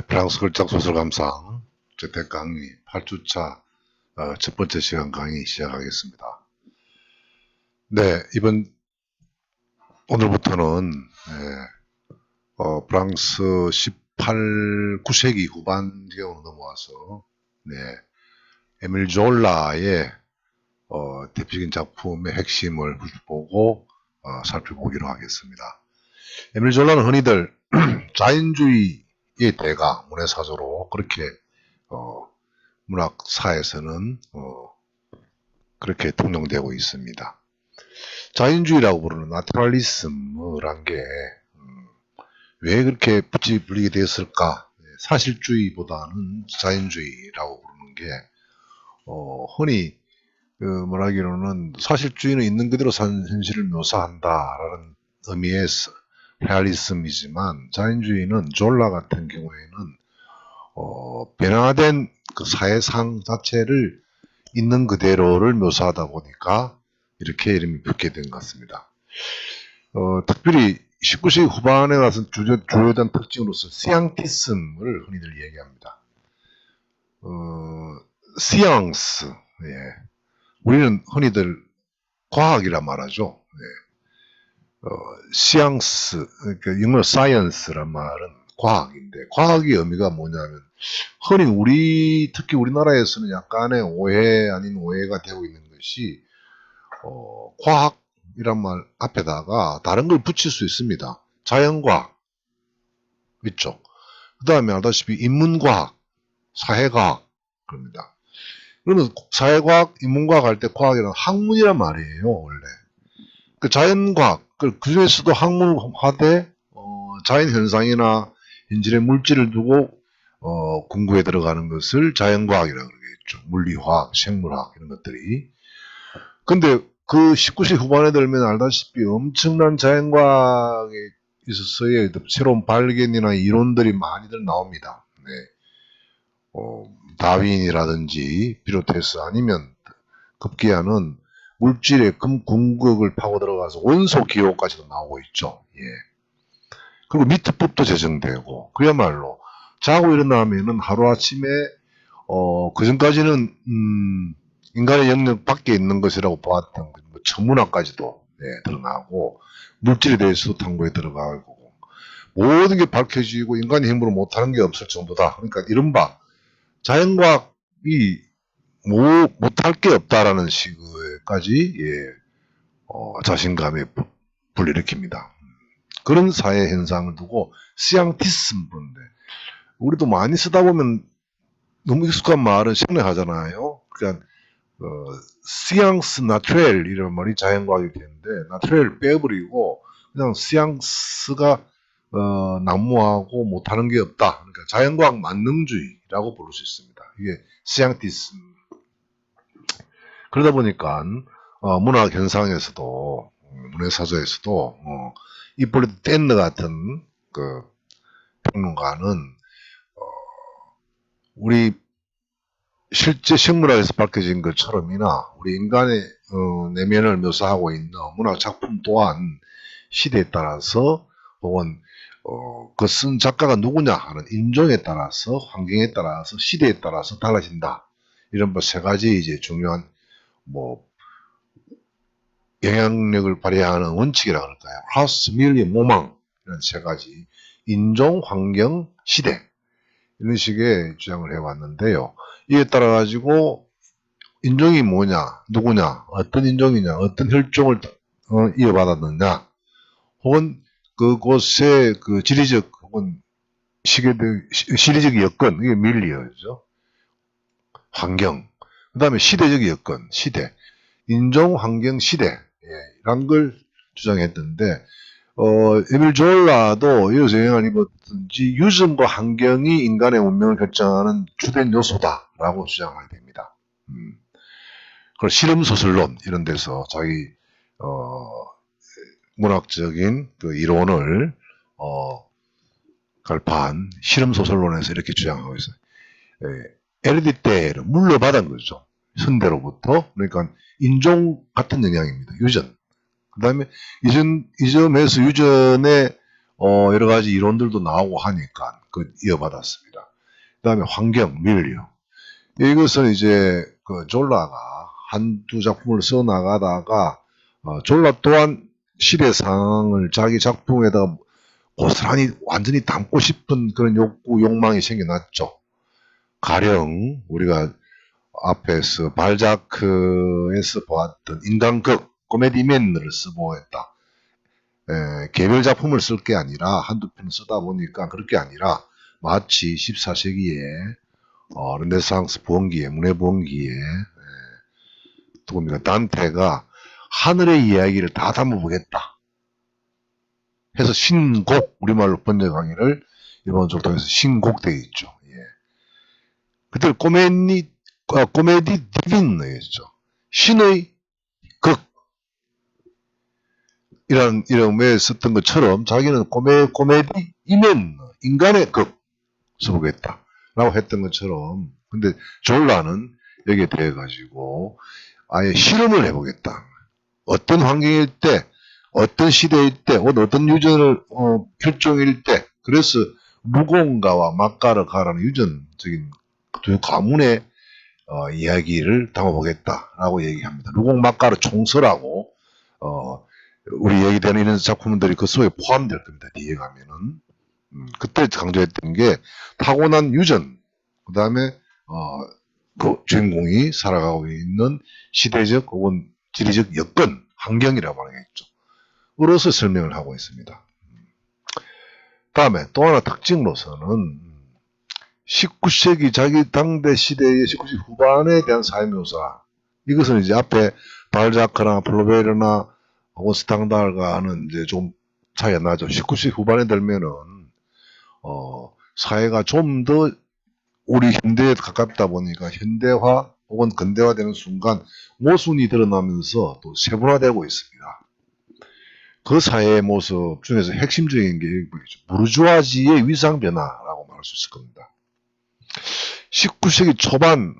네, 프랑스 걸작 소설 감상 재택 강의 8주차 첫 번째 시간 강의 시작하겠습니다. 네, 오늘부터는 프랑스 9세기 후반경으로 넘어와서 에밀 졸라의 대표적인 작품의 핵심을 보고 살펴보기로 하겠습니다. 에밀 졸라는 흔히들 자연주의의 대가, 문해사조로 그렇게 문학사에서는 그렇게 통용되고 있습니다. 자연주의라고 부르는 나트럴리즘이란 게 왜 그렇게 불리게 되었을까? 사실주의보다는 자연주의라고 부르는 게 흔히 말하기로는 사실주의는 있는 그대로 산 현실을 묘사한다라는 의미의 레알리즘이지만, 자연주의는 졸라 같은 경우에는 변화된 그 사회상 자체를 있는 그대로를 묘사하다 보니까 이렇게 이름이 붙게 된 것 같습니다. 특별히 19세기 후반에 와서 주요된 특징으로서 시앙티즘을 흔히들 얘기합니다. 시앙스, 우리는 흔히들 과학이라 말하죠. 시앙스, 그러니까 영어로 사이언스란 말은 과학인데, 과학의 의미가 뭐냐면, 흔히 특히 우리나라에서는 약간의 오해 아닌 오해가 되고 있는 것이, 과학이란 말 앞에다가 다른 걸 붙일 수 있습니다. 자연과학 있죠. 그 다음에 알다시피 인문과학, 사회과학 그럽니다. 그러면 사회과학, 인문과학 할 때 과학이란 학문이란 말이에요, 원래. 그 자연과학, 그 중에서도 학문화돼 자연현상이나 현실의 물질을 두고 공부에 들어가는 것을 자연과학이라고 그러겠죠. 물리화학, 생물학 이런 것들이. 근데 그 19세기 후반에 들면 알다시피 엄청난 자연과학에 있어서의 새로운 발견이나 이론들이 많이들 나옵니다. 다윈이라든지 비롯해서, 아니면 급기야는 물질의 궁극을 파고 들어가서 원소 기호까지도 나오고 있죠. 그리고 미트법도 제정되고, 그야말로 자고 일어나면은 하루아침에 그 전까지는 인간의 영역 밖에 있는 것이라고 보았던 천문학까지도 드러나고, 물질에 대해서도 탐구에 들어가고, 모든 게 밝혀지고 인간의 힘으로 못하는 게 없을 정도다. 그러니까 이른바 자연과학이 못할 게 없다라는 식으로까지 자신감에 불일으킵니다. 그런 사회 현상을 두고 시앙티즘 부른데, 우리도 많이 쓰다 보면 너무 익숙한 말은 생략하잖아요. 그러니까 시앙스 나트렐 이런 말이 자연과학이 되는데, 나트렐 빼버리고 그냥 시앙스가 난무하고 못하는 게 없다. 그러니까 자연과학 만능주의라고 부를 수 있습니다. 이게 시앙티즘. 그러다 보니까 문학 현상에서도, 문해사조에서도 이폴리트 댄너 같은 그 평론가는 우리 실제 식물학에서 밝혀진 것처럼이나 우리 인간의 내면을 묘사하고 있는 문학 작품 또한 시대에 따라서, 혹은 그 쓴 작가가 누구냐 하는 인종에 따라서, 환경에 따라서, 시대에 따라서 달라진다. 이런 세 가지 이제 중요한 영향력을 발휘하는 원칙이라고 할까요? 클래스, 밀리, 모망, 이런 세 가지, 인종, 환경, 시대, 이런 식의 주장을 해왔는데요. 이에 따라 가지고 인종이 뭐냐, 누구냐, 어떤 인종이냐, 어떤 혈종을 이어받았느냐, 혹은 그곳의 그 지리적 혹은 시대적 여건, 이게 밀리어죠. 환경, 그 다음에 시대적 여건, 시대, 인종, 환경, 시대, 라는 걸 주장했던데, 에밀 졸라도 이어서 영향을 입었든지 유전과 환경이 인간의 운명을 결정하는 주된 요소다라고 주장하게 됩니다. 그걸 실험소설론 이런 데서 자기 문학적인 그 이론을 갈파한 실험소설론에서 이렇게 주장하고 있어요. 에르디테를 물려받은 거죠. 현대로부터. 그러니까 인종 같은 영향입니다. 유전. 그 다음에 이 점에서 유전의 여러 가지 이론들도 나오고 하니까 이어받았습니다. 다음에 환경, 밀리오. 이것은 이제 그 졸라가 한두 작품을 써 나가다가 졸라 또한 시대 상황을 자기 작품에다 고스란히 완전히 담고 싶은 그런 욕구, 욕망이 생겨났죠. 가령 우리가 앞에서 발자크에서 보았던 인간극, 코미디맨을 써보겠다. 개별 작품을 쓸 게 아니라 한두 편을 쓰다 보니까 그렇게 아니라 마치 14세기에 르네상스 부흥기에, 문예 부흥기에 누굽니까 단테가 하늘의 이야기를 다 담아보겠다 해서 신곡, 우리말로 번역하기를 일본적으로 통해서 신곡되어 있죠. 예. 그때 코미디 디빈너였죠. 신의 극 이런 이름에 썼던 것처럼 자기는 코미디 이면 인간의 극 써보겠다 라고 했던 것처럼, 근데 졸라는 여기에 대해 가지고 아예 실험을 해보겠다. 어떤 환경일 때, 어떤 시대일 때, 어떤 유전을 결정일 때, 그래서 무공가와 막가를 가라는 유전적인 두 가문의 이야기를 담아보겠다라고 얘기합니다. 루공 막가르 총서라고 우리 얘기되는 이런 작품들이 그 속에 포함될 겁니다. 뒤에 가면은 그때 강조했던 게 타고난 유전, 그 다음에 그 주인공이 살아가고 있는 시대적 혹은 지리적 여건, 환경이라고 하겠죠. 으로서 설명을 하고 있습니다. 다음에 또 하나 특징으로서는 19세기 자기 당대 시대의 19세기 후반에 대한 사회묘사, 이것은 이제 앞에 발자크나 플로베르나 혹은 스탕달과는 이제 좀 차이가 나죠. 19세기 후반에 들면은 사회가 좀 더 우리 현대에 가깝다 보니까 현대화 혹은 근대화되는 순간 모순이 드러나면서 또 세분화되고 있습니다. 그 사회의 모습 중에서 핵심적인 게 부르주아지의 위상 변화라고 말할 수 있을 겁니다. 19세기 초반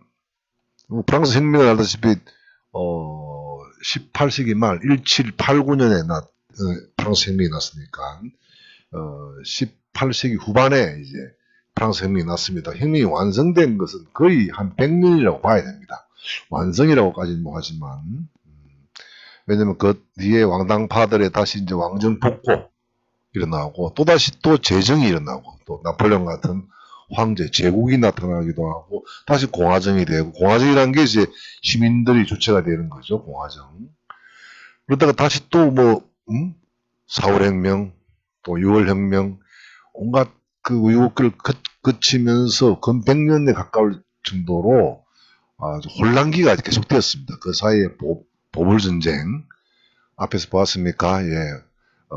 프랑스 혁명을 알다시피 18세기 말 1789년에 프랑스 혁명이 났으니까 18세기 후반에 이제 프랑스 혁명이 났습니다. 혁명이 완성된 것은 거의 한 100년이라고 봐야 됩니다. 완성이라고까지는 뭐 하지만 왜냐면 그 뒤에 왕당파들의 다시 이제 왕정 복고 일어나고 또다시 또 재정이 일어나고 또 나폴레옹 같은 황제 제국이 나타나기도 하고 다시 공화정이 되고, 공화정이라는 게 이제 시민들이 주체가 되는 거죠. 공화정. 그러다가 다시 또 뭐 4월혁명 또 6월혁명 온갖 그 의혹을 거치면서 근 100년에 가까울 정도로 아주 혼란기가 계속되었습니다. 그 사이에 보불전쟁 앞에서 보았습니까? 예,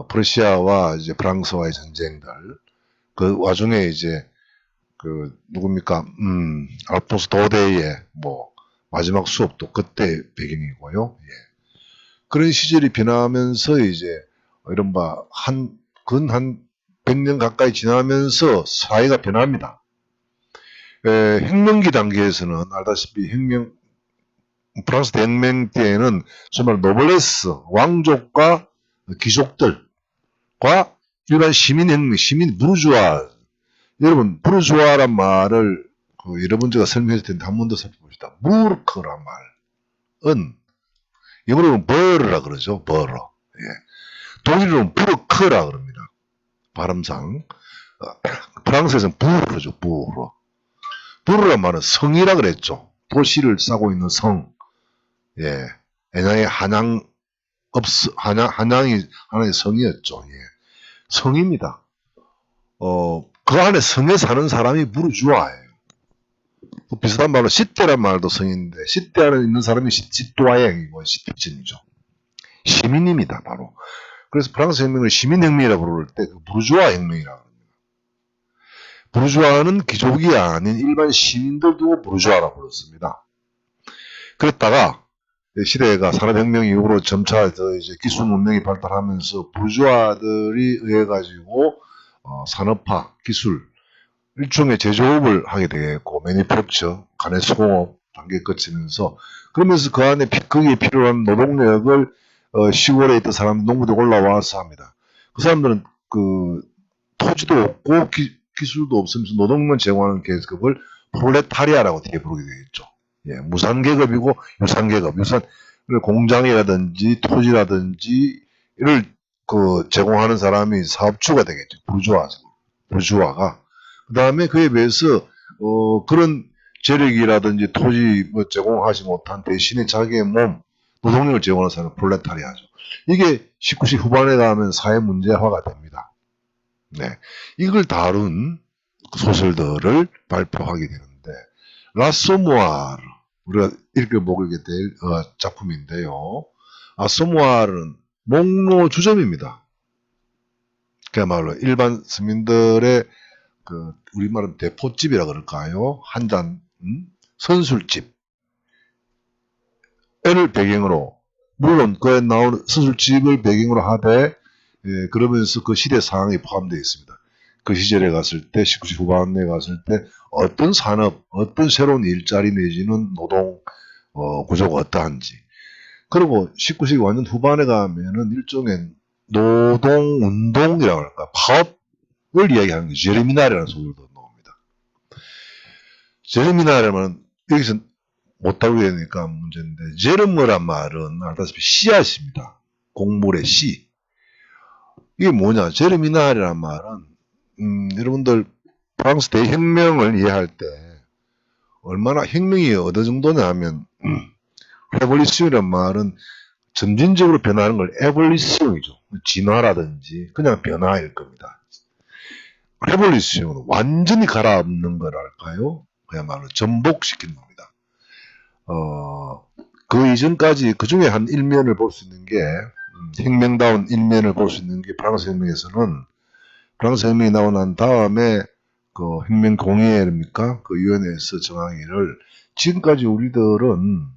프러시아와 이제 프랑스와의 전쟁들, 그 와중에 이제 그 누굽니까? 알폰소 도데이의 뭐 마지막 수업도 그때 배경이고요. 예. 그런 시절이 변하면서 이제 이른바 근 한 100년 가까이 지나면서 사회가 변합니다. 혁명기 단계에서는 알다시피 프랑스 대혁명 때에는 정말 노블레스, 왕족과 귀족들과 일반 시민혁명, 시민 부르주아. 여러분, 부르주아란 말을 여러분 제가 설명했을 텐데 한 번 더 살펴봅시다. 무르크란 말은 영어로는 버르라 그러죠. 버르. 예. 독일어는 부르크라 그럽니다. 발음상. 프랑스에서는 부르죠. 부르. 부르란 말은 성이라 그랬죠. 도시를 싸고 있는 성. 예. 옛날에 한양이 하나의 성이었죠. 예. 성입니다. 그 안에 성에 사는 사람이 부르주아예요. 또 비슷한 말로 시대란 말도 성인데, 시대 안에 있는 사람이 시뚜아행이고 시티즌이죠. 시민입니다, 바로. 그래서 프랑스 혁명을 시민혁명이라고 부를 때 그 부르주아 혁명이라고 합니다. 부르주아는 귀족이 아닌 일반 시민들도 부르주아라고 불렀습니다. 그랬다가 시대가 산업혁명 이후로 점차 더 이제 기술 문명이 발달하면서 부르주아들이 의해 가지고 산업화, 기술, 일종의 제조업을 하게 되겠고, 매니팩처, 간의 수공업 단계에 거치면서, 그러면서 그 안에 거기에 필요한 노동력을 시골에 있던 사람, 농부들 올라와서 합니다. 그 사람들은 그 토지도 없고 기술도 없으면서 노동력만 제공하는 계급을 프롤레타리아라고 뒤에 부르게 되겠죠. 예, 무산계급이고 유산계급, 공장이라든지 토지라든지 이를 제공하는 사람이 사업주가 되겠죠. 부르주아가. 그 다음에 그에 비해서 그런 재력이라든지 토지 제공하지 못한 대신에 자기의 몸, 노동력을 제공하는 사람은 프롤레타리아죠. 이게 19세기 후반에 가면 사회 문제화가 됩니다. 네, 이걸 다룬 소설들을 발표하게 되는데 라소모아르 우리가 읽어보게 될 작품인데요. 라소모아르는 목로 주점입니다. 그야말로 일반 서민들의 우리말은 대포집이라 그럴까요? 한잔 선술집 을 배경으로 물론 그에 나오는 선술집을 배경으로 하되 그러면서 그 시대 상황이 포함되어 있습니다. 그 시절에 갔을 때 19세기 후반에 갔을 때 어떤 산업, 어떤 새로운 일자리 내지는 노동 구조가 어떠한지 그리고 19세기 완전 후반에 가면은 일종의 노동운동이라고 할까 파업을 이야기하는 게 제르미나르라는 소설도 나옵니다. 제르미나르는 여기서 못 다루게 되니까 문제인데 제르머란 말은 알다시피 씨앗입니다. 곡물의 씨. 이게 뭐냐? 제르미나르란 말은 여러분들 프랑스 대혁명을 이해할 때 얼마나 혁명이 어느 정도냐 하면 레볼루션이란 말은 점진적으로 변하는 걸 에볼루션이죠. 진화라든지 그냥 변화일 겁니다. 레볼루션은 완전히 갈아엎는 거랄까요? 그야말로 전복시키는 겁니다. 그 이전까지 그 중에 한 일면을 볼 수 있는 게 혁명다운 일면을 볼 수 있는 게 프랑스 혁명에서는 프랑스 혁명이 나오고 난 다음에 그 혁명 공의회입니까? 그 위원회에서 정하기를 지금까지 우리들은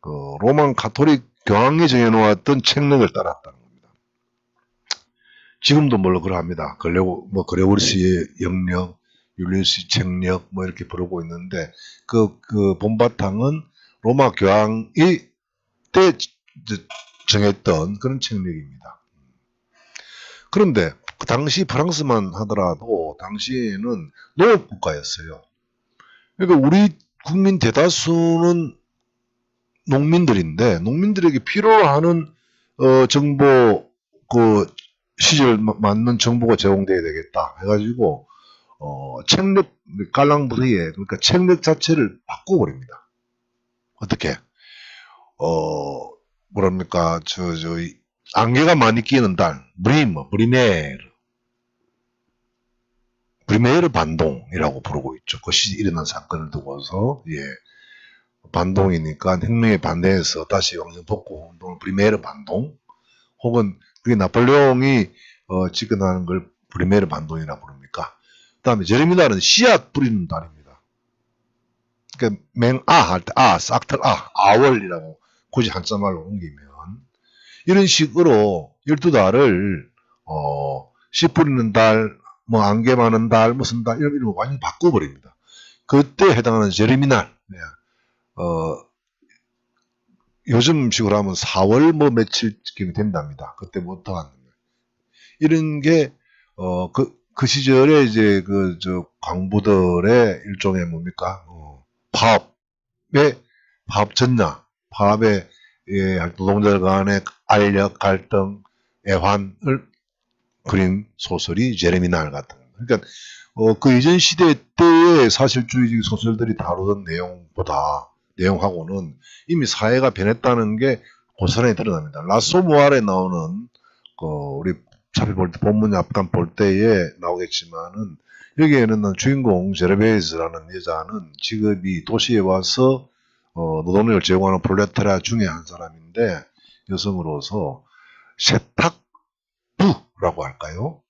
그 로만 가톨릭 교황이 정해놓았던 책략을 따랐다는 겁니다. 지금도 물론 그러합니다. 그레고리스의 영역, 율리우스의 책략 이렇게 부르고 있는데 그 본바탕은 로마 교황이 때 정했던 그런 책략입니다. 그런데 그 당시 프랑스만 하더라도 당시에는 농업국가였어요. 그러니까 우리 국민 대다수는 농민들인데 농민들에게 필요로 하는 정보 시절 맞는 정보가 제공돼야 되겠다 해가지고 책략 깔랑브리에 그러니까 책략 자체를 바꿔버립니다. 어떻게? 뭐랍니까? 안개가 많이 끼는 달, 브리메르 반동이라고 부르고 있죠. 그것이 일어난 사건을 두고서, 예. 반동이니까 혁명에 반대해서 다시 왕정 복구 운동을 브리메르 반동, 혹은 그게 나폴레옹이 집권하는 걸 브리메르 반동이라 부릅니까? 그 다음에 제르미나르는 씨앗 뿌리는 달입니다. 그러니까 할 때 싹틀 아월이라고 굳이 한자말로 옮기면 이런 식으로 12달을 씨 뿌리는 달, 안개 많은 달, 무슨 달 이런 이름을 완전히 바꿔버립니다. 그때 해당하는 제르미날 요즘식으로 하면 4월 며칠쯤 된답니다. 그때부터 하는 거예요. 이런 게 그 시절에 이제 광부들의 일종의 뭡니까 파업 전야, 파업의 노동자들 간의 알력, 갈등, 애환을 그린 소설이 제르미날 같은 거예요. 그러니까 그 이전 시대 때의 사실주의적 소설들이 다루던 내용하고는 이미 사회가 변했다는 게 고스란히 드러납니다. 라소모아르에 나오는 우리 차피 볼 때 본문 약간 볼 때에 나오겠지만은 여기에는 주인공 제르베이스라는 여자는 직업이 도시에 와서 노동력을 제공하는 프롤레타리아 중에 한 사람인데 여성으로서 세탁부라고 할까요?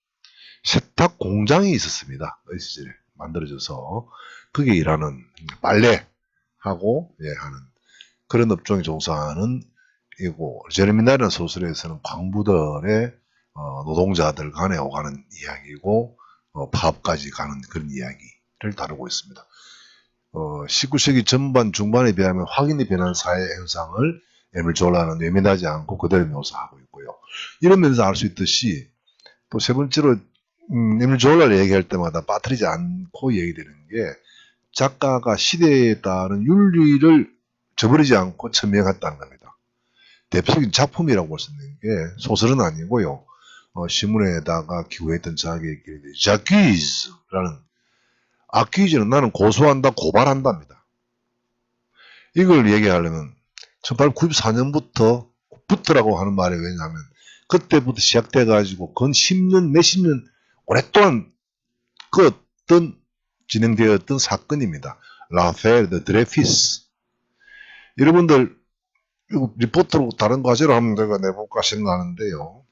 세탁 공장이 있었습니다. 이 시절에 만들어져서 거기에 일하는 빨래하고 하는 그런 업종에 종사하는 이고 제르미나르는 소설에서는 광부들의 노동자들 간에 오가는 이야기고 파업까지 가는 그런 이야기를 다루고 있습니다. 19세기 전반 중반에 비하면 확연히 변한 사회 현상을 에밀 졸라는 외면하지 않고 그대로 묘사하고 있고요. 이런 면에서 알 수 있듯이 또 세 번째로 에밀 졸라를 얘기할 때마다 빠뜨리지 않고 얘기되는 게 작가가 시대에 따른 윤리를 저버리지 않고 천명했다는 겁니다. 대표적인 작품이라고 볼 수 있는 게 소설은 아니고요. 신문에다가 기고했던 자기의 자퀴즈라는 아퀴즈는 나는 고소한다, 고발한답니다. 이걸 얘기하려면 1894년부터라고 하는 말이 왜냐하면 그때부터 시작돼가지고 건 10년, 몇십 년 오랫동안 그 어떤 진행되었던 사건입니다. 라펠 드 드레피스. 여러분들 리포트로 다른 과제로 하면 내가 내볼까 생각하는데요.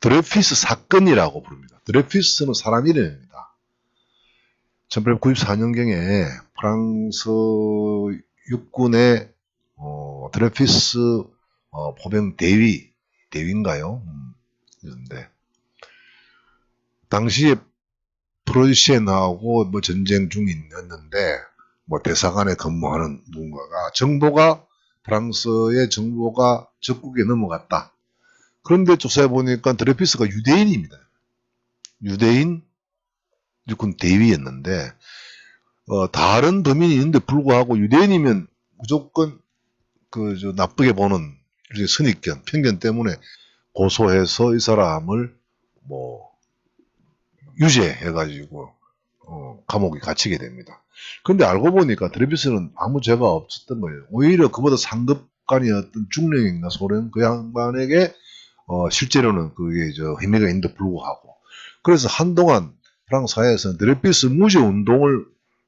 드레피스 사건이라고 부릅니다. 드레피스는 사람 이름입니다. 1894년경에 프랑스 육군의 드레피스 포병 대위인가요? 이런데 당시에 프로이센하고 뭐 전쟁 중이었는데 뭐 대사관에 근무하는 누군가가 프랑스의 정보가 적국에 넘어갔다. 그런데 조사해 보니까 드레피스가 유대인입니다. 유대인 육군 대위였는데 다른 범인이 있는데 불구하고 유대인이면 무조건 나쁘게 보는 선입견, 편견 때문에 고소해서 이 사람을 유죄해가지고 감옥에 갇히게 됩니다. 그런데 알고 보니까 드레피스는 아무 죄가 없었던 거예요. 오히려 그보다 상급관이었던 중령인가 소련 그 양반에게 실제로는 그게 혐의가 있는데 불구하고 그래서 한동안 프랑스 사회에서는 드레피스 무죄 운동을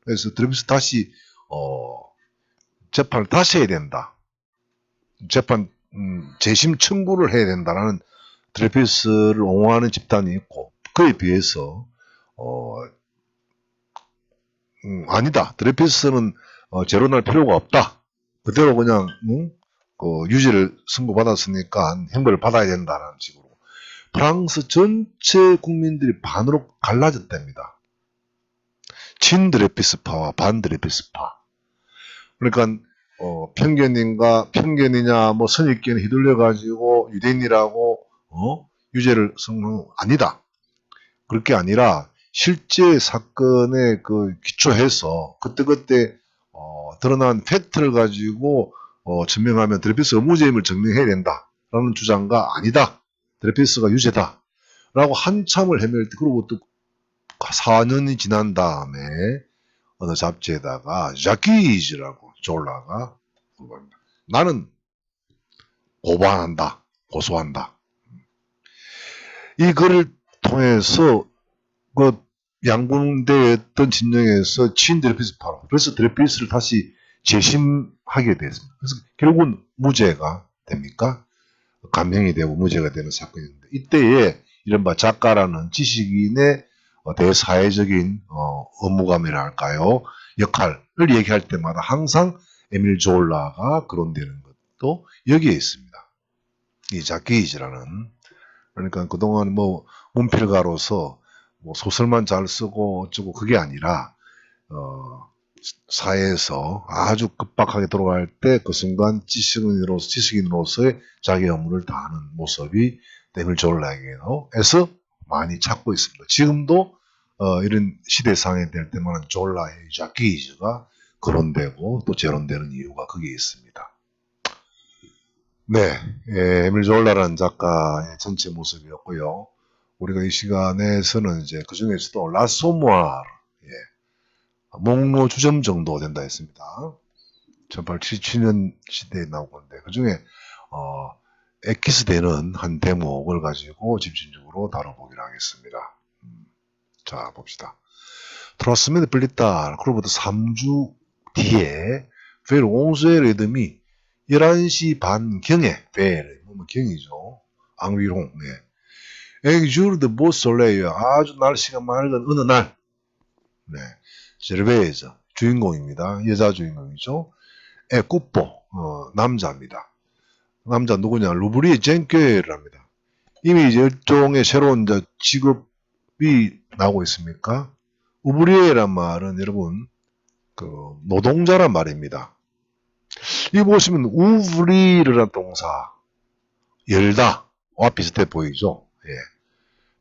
해서 드레피스 다시 재판을 다시 해야 된다. 재심 청구를 해야 된다라는 드레피스를 옹호하는 집단이 있고 그에 비해서 아니다. 드레피스는 죄로 날 필요가 없다. 그대로 그냥 유죄를 선고받았으니까 형벌을 받아야 된다는 식으로 프랑스 전체 국민들이 반으로 갈라졌답니다. 친드레피스파와 반드레피스파. 그러니까 편견이냐 뭐 선입견에 휘둘려 가지고 유대인이라고 유죄를 선고는 아니다. 그렇게 아니라 실제 사건에 기초해서 그때그때 드러난 팩트를 가지고 증명하면 드레피스가 무죄임을 증명해야 된다라는 주장과 아니다. 드레피스가 유죄다. 라고 한참을 헤맬 때 그리고 또 4년이 지난 다음에 어느 잡지에다가 자키즈라고 졸라가 나는 고발한다. 고소한다. 이 글을 통해서 양군대였던 진영에서 친 드레피스파로 그래서 드레피스를 다시 재심하게 됐습니다. 그래서 결국은 무죄가 됩니까? 감형이 되고 무죄가 되는 사건인데 이때에 이른바 작가라는 지식인의 대사회적인 업무감이랄까요? 역할을 얘기할 때마다 항상 에밀 졸라가 거론되는 것도 여기에 있습니다. 이 자키즈라는 그러니까 그동안 문필가로서 소설만 잘 쓰고 어쩌고 그게 아니라 사회에서 아주 급박하게 돌아갈 때 그 순간 지식인으로서의 자기 업무를 다하는 모습이 에밀 졸라에게서 많이 찾고 있습니다. 지금도 이런 시대상에 될 때마다 졸라의 자키즈가 거론되고 또 재론되는 이유가 거기에 있습니다. 네, 에밀 졸라라는 작가의 전체 모습이었고요. 우리가 이 시간에서는 이제 그 중에서도 라소모아르, 목로 주점 정도 된다 했습니다. 1877년 시대에 나온 건데 그 중에 엑기스되는 한 대목을 가지고 집중적으로 다뤄보기로 하겠습니다. 자 봅시다. 트라스메드 블리타 그로부터 3주 뒤에 벨 옹수의 리듬이 11시 반경에 벨 경이죠. 앙위롱 앵주르드 보솔레이어 아주 날씨가 맑은 어느 날 제르베이즈 주인공입니다. 여자 주인공이죠. 꾸뽀 남자입니다. 남자 누구냐? 루브리에 젠케랍니다. 이미 이제 일종의 새로운 직업이 나오고 있습니까? 우브리에란 말은 여러분 노동자란 말입니다. 이거 보시면 우브리르란 동사 열다와 비슷해 보이죠.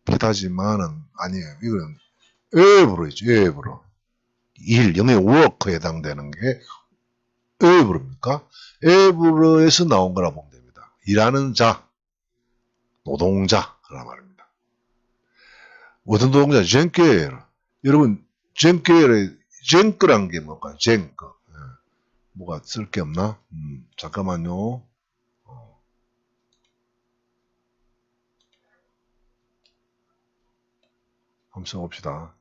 피다지만은 아니에요. 이거는 앱으로 있죠. 앱으로. 일, 영의 워크에 해당되는 게 앱으로입니까? 앱으로에서 나온 거라 보면 됩니다. 일하는 자, 노동자 그런 말입니다. 어떤 노동자? 젠케르. 여러분 젠케르의 젠크란 게 뭘까요? 젠크. 뭐가 쓸 게 없나? 잠깐만요. 한번 써봅시다.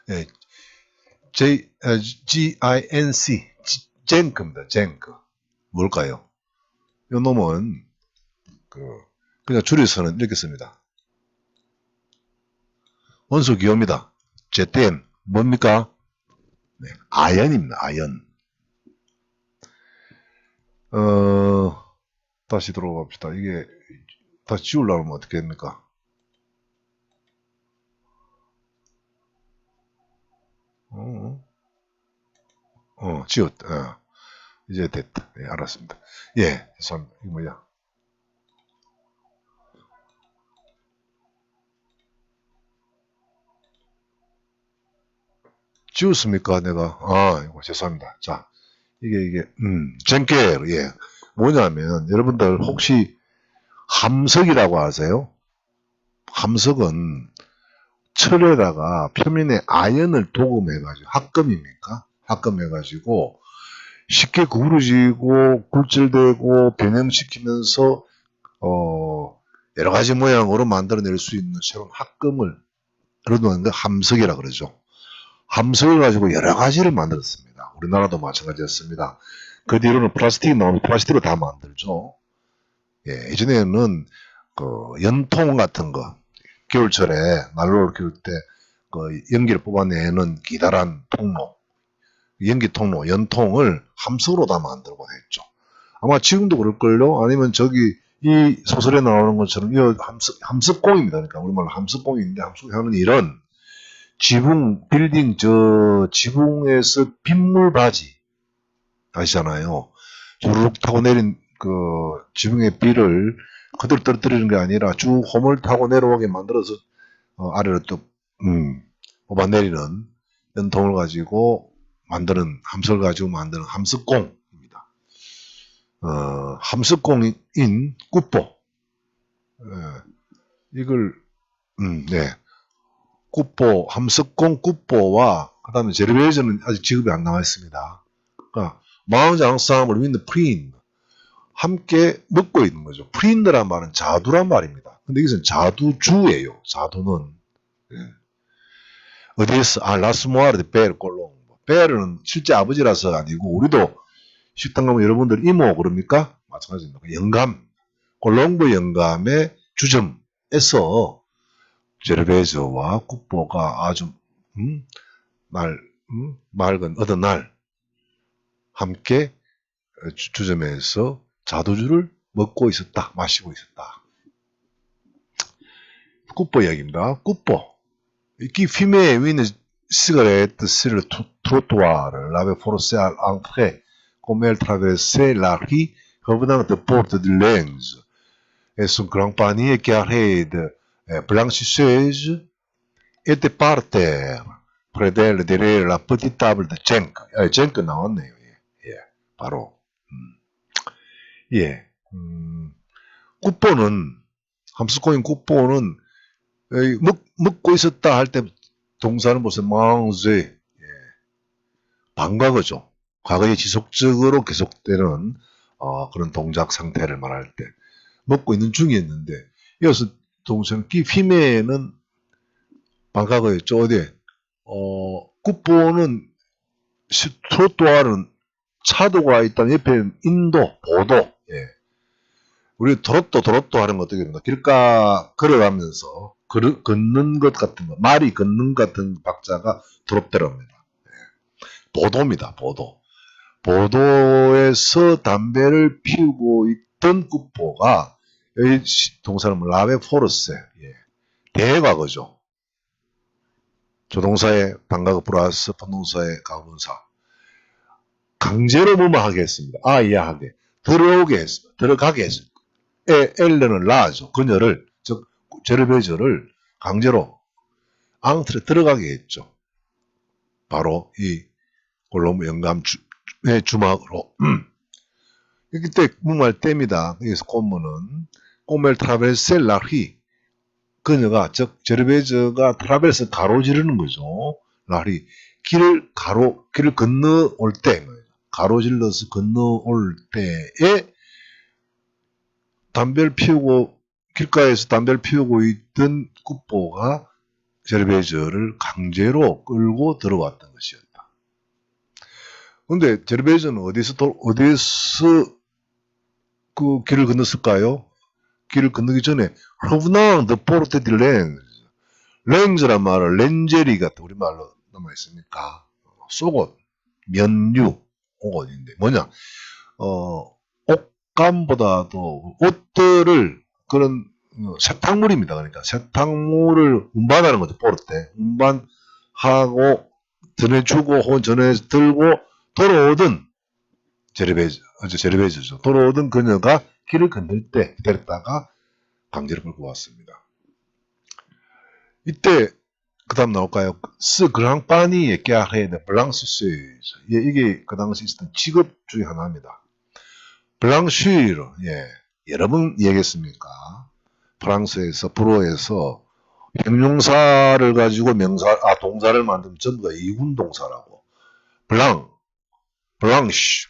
예, G-I-N-C. 젠크입니다. 젠크. 뭘까요? 이 놈은 그냥 줄여서는 이렇게 씁니다. 원소 기호입니다. ZN. 뭡니까? 네, 아연입니다. 아연. 다시 들어가 봅시다. 이게 다시 지우려고 하면 어떻게 됩니까? 지웠다. 이제 됐다. 예, 알았습니다. 예, 죄송합니다. 이거 뭐야? 지웠습니까? 내가. 이거 죄송합니다. 자, 이게, 젠케, 예. 뭐냐면, 여러분들 혹시 함석이라고 아세요? 함석은 철에다가 표면에 아연을 도금해가지고, 합금입니까? 합금해가지고, 쉽게 구부러지고, 굴절되고, 변형시키면서, 여러 가지 모양으로 만들어낼 수 있는 새로운 합금을, 그러는 게 함석이라 그러죠. 함석을 가지고 여러 가지를 만들었습니다. 우리나라도 마찬가지였습니다. 그 뒤로는 플라스틱이 나오면 플라스틱으로 다 만들죠. 예, 예전에는 연통 같은 거, 겨울철에 난로를 키울 때 연기를 뽑아내는 기다란 통로, 연기 통로, 연통을 함석으로 다 만들곤 했죠. 아마 지금도 그럴걸요? 아니면 이 소설에 나오는 것처럼, 이 함석공입니다. 그러니까 우리말로 함석공인데, 함석하는 일은 빌딩, 지붕에서 빗물 바지, 아시잖아요. 주르륵 타고 내린 지붕의 비를 그대로 떨어뜨리는 게 아니라 쭉 홈을 타고 내려오게 만들어서, 아래로 또, 뽑아내리는 연통을 가지고 함석을 가지고 만드는 함석공입니다. 함석공인 꾸뽀. 이걸, 네. 꾸뽀, 함석공 꾸뽀와 그다음에 제르베이저는 아직 지급이 안 나와 있습니다. 그러니까 마흔장싸움을 위는 프린 함께 먹고 있는 거죠. 프린드란 말은 자두란 말입니다. 근데 이것은 자두주예요. 자두는 어디에서 라스모아르 데 베르 꼴롱. 베르는 실제 아버지라서 아니고 우리도 식당 가면 여러분들 이모 그럽니까? 마찬가지입니다. 영감, 꼴롱보 영감의 주점에서 제르베즈와 국보가 아주 맑은 어느 날 함께 주점에서 자두주를 먹고 있었다, 마시고 있었다. 국보 이야기입니다. 국보. Qui fumait une cigarette sur le trottoir, l'avait forcé à entrer comme elle traversait la rue revenant de porte de Lens. Et son grand panier carré de blanchisseuses était par terre, près d'elle, derrière la petite table de Cenk. cenk 나왔네요. 예, 바로. 예. 꾸뽀는, 함스코인 꾸뽀는, 먹고 있었다 할 때 동사는 무슨 manger, 반과거죠. 과거에 지속적으로 계속되는 그런 동작 상태를 말할 때 먹고 있는 중이었는데 이어서 동사는 피메는 반과거였죠. 어디에? 국보는 트로트와르는 차도가 있다는 옆에 인도, 보도. 예. 우리 도로또 하는 거 어떻게 됩니까? 길가 걸어가면서 걷는 것 같은 거, 말이 걷는 것 같은 박자가 도로대로입니다. 예. 보도입니다. 보도. 보도에서 담배를 피우고 있던 국보가 여기 동사는 라베 포르세. 예. 대과거죠. 조동사의 반가그 플러스 분동사의 가분사. 강제로 뭐뭐 하게 했습니다. 이해하게. 들어오게 했습니다. 들어가게 했습니다. 엘레는 라죠. 그녀를, 즉, 제르베즈를 강제로 앙트에 들어가게 했죠. 바로 이 골로무 영감의 주막으로. 그때 무말 때입니다. 여기서 꼼무는 꼬멜 트라벨셀 라휘. 그녀가, 즉, 제르베즈가 트라벨스 가로지르는 거죠. 라휘. 길을 건너올 때, 가로질러서 건너올 때에 담배를 피우고, 길가에서 담배를 피우고 있던 굿보가 제르베즈를 강제로 끌고 들어왔던 것이었다. 근데 제르베즈는 어디서 그 길을 건넜을까요? 길을 건너기 전에 허브낭 더 포르테 디 렌즈. 렌즈란 말은 렌제리 같은 우리말로 남아있으니까 속옷, 면류, 옷인데 뭐냐 옷감보다도 옷들을 그런 세탁물입니다. 그러니까 세탁물을 운반하는 거죠. 포르테. 운반하고 전해주고 혹은 전해 들고 돌아오던 제르베즈죠. 돌아오던 그녀가 길을 건널 때 기다렸다가 강제로 끌고 왔습니다. 이때 그 다음 나올까요? 스 그랑파니 얘기하는 블랑스스. 이게 그 당시 있었던 직업 중에 하나입니다. 블랑쉬르. 여러 번 얘기했습니까? 프랑스에서 불어에서 형용사를 가지고 동사를 만들면 전부 다 이군동사라고.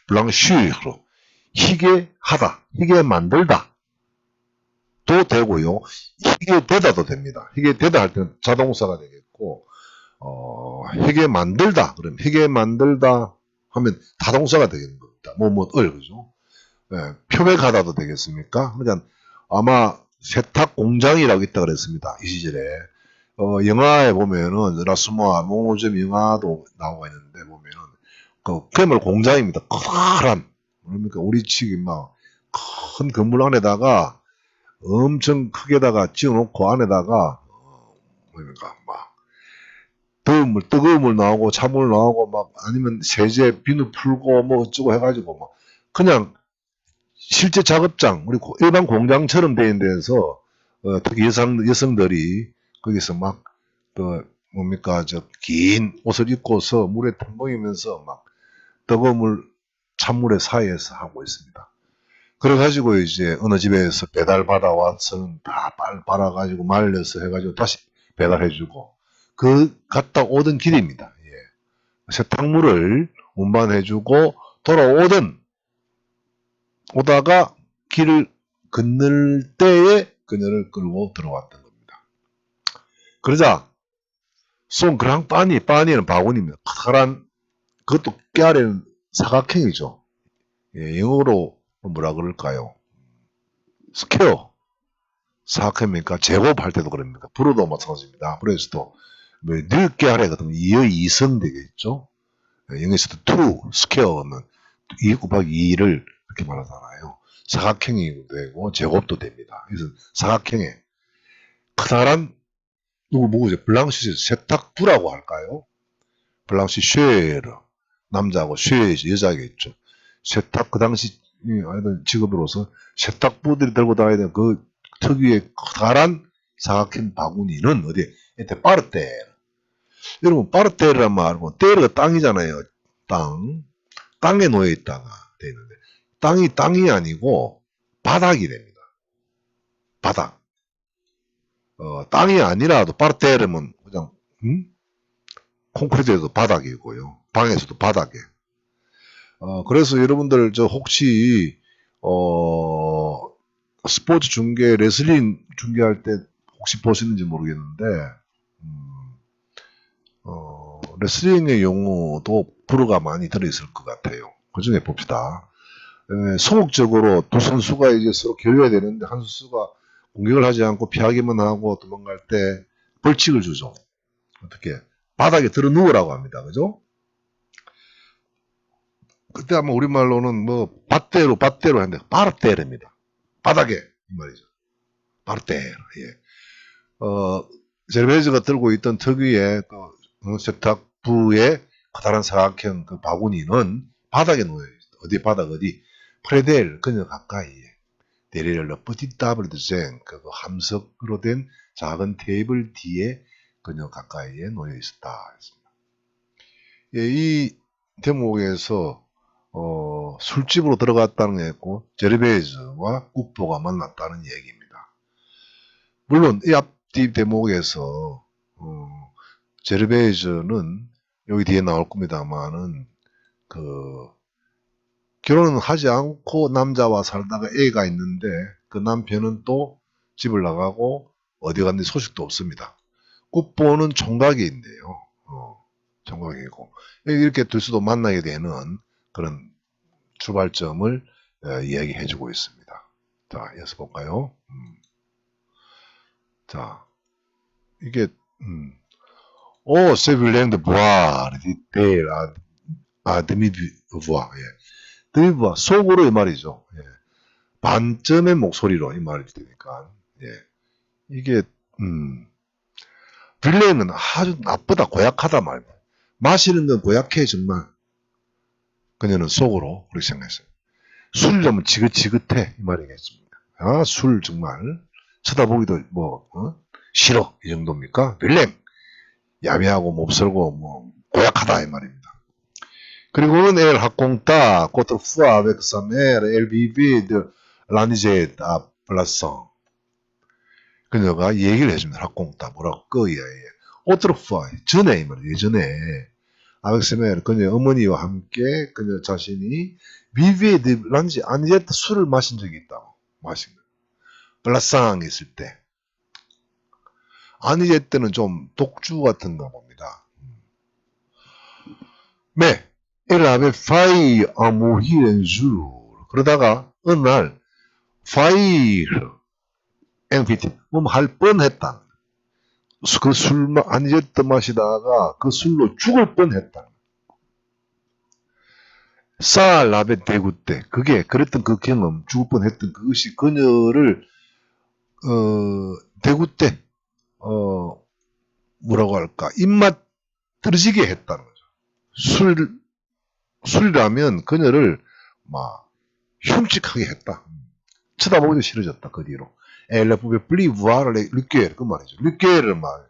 블랑쉬르. 희게 하다, 희게 만들다 도 되고요. 희게 되다도 됩니다. 희게 되다 할 때는 자동사가 되겠고, 희게 만들다 그러면 희게 만들다 하면 타동사가 되겠는 겁니다. 그죠? 표백하다도 되겠습니까? 그러니까 아마 세탁 공장이라고 있다 그랬습니다. 이 시절에. 영화에 보면은 라스모아 몽호점 영화도 나오고 있는데 보면은 그야말로 공장입니다. 커다란. 그러니까 우리 측이 막 큰 건물 안에다가 엄청 크게다가 지어놓고 안에다가 그러니까 막 뜨거운 물 나오고 찬물 나오고 막 아니면 세제 비누 풀고 뭐 어쩌고 해가지고 막 그냥 실제 작업장 우리 일반 공장처럼 돼 있는 데서 특히 여성들이 거기서 막 긴 옷을 입고서 물에 텀벙이면서 막 뜨거운 물 찬물의 사이에서 하고 있습니다. 그래가지고 이제 어느 집에서 배달 받아와서는 다 빨아가지고 말려서 해가지고 다시 배달해주고 갔다 오던 길입니다. 세탁물을 운반해주고 오다가 길을 건널 때에 그녀를 끌고 들어왔던 겁니다. 그러자 빠니는 바구니입니다. 커다란 그것도 깨아래는 사각형이죠. 영어로 뭐라 그럴까요? 스퀘어. 사각형이니까 제곱할 때도 그럽니다. 불어도 마찬가지입니다. 불어에서도 늘 깨아래거든요. 2의 2성 되겠죠. 영어에서도 true, 스퀘어는 2 곱하기 2를 이렇게 말하잖아요. 사각형이 되고 제곱도 됩니다. 그래서 사각형에 커다란 뭐죠? 블랑시 세탁부라고 할까요? 블랑시 쉐르 남자하고 쉐르 여자겠죠. 세탁 그 당시 직업으로서 세탁부들이 들고 다니는 그 특유의 커다란 사각형 바구니는 어디에? 이때 파르테. 여러분 파르테란 말은 테르가 땅이잖아요. 땅에 놓여 있다가 돼 있는데 땅이 아니고 바닥이 됩니다. 바닥. 땅이 아니라도 파르테르면 그냥 콘크리트에도 바닥이고요. 방에서도 바닥에. 그래서 여러분들 혹시 스포츠 중계 레슬링 중계할 때 혹시 보시는지 모르겠는데 레슬링의 용어도 불어가 많이 들어있을 것 같아요. 그 중에 봅시다. 소극적으로 두 선수가 이제 서로 겨뤄야 되는데 한 선수가 공격을 하지 않고 피하기만 하고 도망갈 때 벌칙을 주죠. 어떻게? 바닥에 들어 누우라고 합니다. 그죠? 그때 아마 우리말로는 밭대로 했는데 파르테르입니다. 바닥에 이 말이죠. 파르테르. 제르베즈가 들고 있던 특유의 세탁부의 커다란 사각형 그 바구니는 바닥에 놓여 있어. 어디 바닥 어디? 프레델 그녀 가까이에 데리를 러프티 더블드쟁 그 함석으로 된 작은 테이블 뒤에 그녀 가까이에 놓여 있었다. 예, 이 대목에서 술집으로 들어갔다는 얘기고 제르베즈와 국보가 만났다는 얘기입니다. 물론 이 앞뒤 대목에서 제르베즈는 여기 뒤에 나올 겁니다만은 그 결혼은 하지 않고 남자와 살다가 애가 있는데 그 남편은 또 집을 나가고 어디 갔는지 소식도 없습니다. 국보는 총각인데요. 총각이고 이렇게 둘 수도 만나게 되는 그런 출발점을 이야기해주고 있습니다. 자, 이어서 볼까요? 자, 이게 c'est vilain de boire, dit-elle à demi-voix. 예. demi-voix, 속으로 이 말이죠. 예. 반쯤의 목소리로 이 말이 되니까. 예. 이게 빌레는 아주 나쁘다, 고약하다 말입니다. 마시는 건 고약해 정말. 그녀는 속으로 그렇게 생각했어요. 술이라면 지긋지긋해 이 말이겠습니다. 아, 술 정말 쳐다보기도 싫어 이 정도입니까? 빌렘 야비하고 몹쓸고 고약하다 이 말입니다. 그리고는 엘 학공따 꼬트 푸아 avec sa mère elle vivait de l'anise à plaçant. 그녀가 얘기를 해줍니다. 학공따 뭐라고 끄이야에 꼬트 푸아 전에 이 말이에요. 예전에 avec sa mère 그녀 어머니와 함께 그녀 자신이 vivait de l'anise 아니제 술을 마신 적이 있다고 마신 거예요. 플라상 있을 때 아니제 때는 좀 독주 같은가 봅니다. 네, elle avait failli en mourir un jour. 그러다가 어느 날 faillir invité 할 뻔했다. 그 술 아니제 때 마시다가 그 술로 죽을 뻔했다. 사 라베 대구 때 그게 그랬던 그 경험 죽을 뻔했던 그것이 그녀를 대구 때 뭐라고 할까 입맛 떨어지게 했다는 거죠. 술이라면 그녀를 막 흉측하게 했다. 쳐다보기도 싫어졌다. 그 뒤로. Elle pouvait plus voir les liqueurs 그 말이죠. 리queurs 말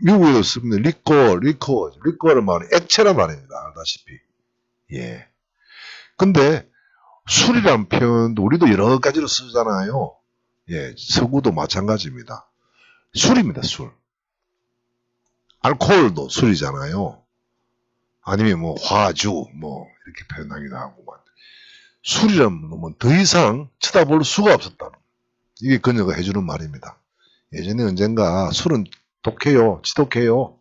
미국에도 쓰면 리코어를 말해 액체란 말입니다. 알다시피. 예. 근데 술이란 표현도 우리도 여러 가지로 쓰잖아요. 예, 서구도 마찬가지입니다. 술입니다, 술. 알코올도 술이잖아요. 아니면 화주, 이렇게 표현하기도 하고. 술이라는 놈은 더 이상 쳐다볼 수가 없었다. 이게 그녀가 해주는 말입니다. 예전에 언젠가 술은 독해요, 지독해요.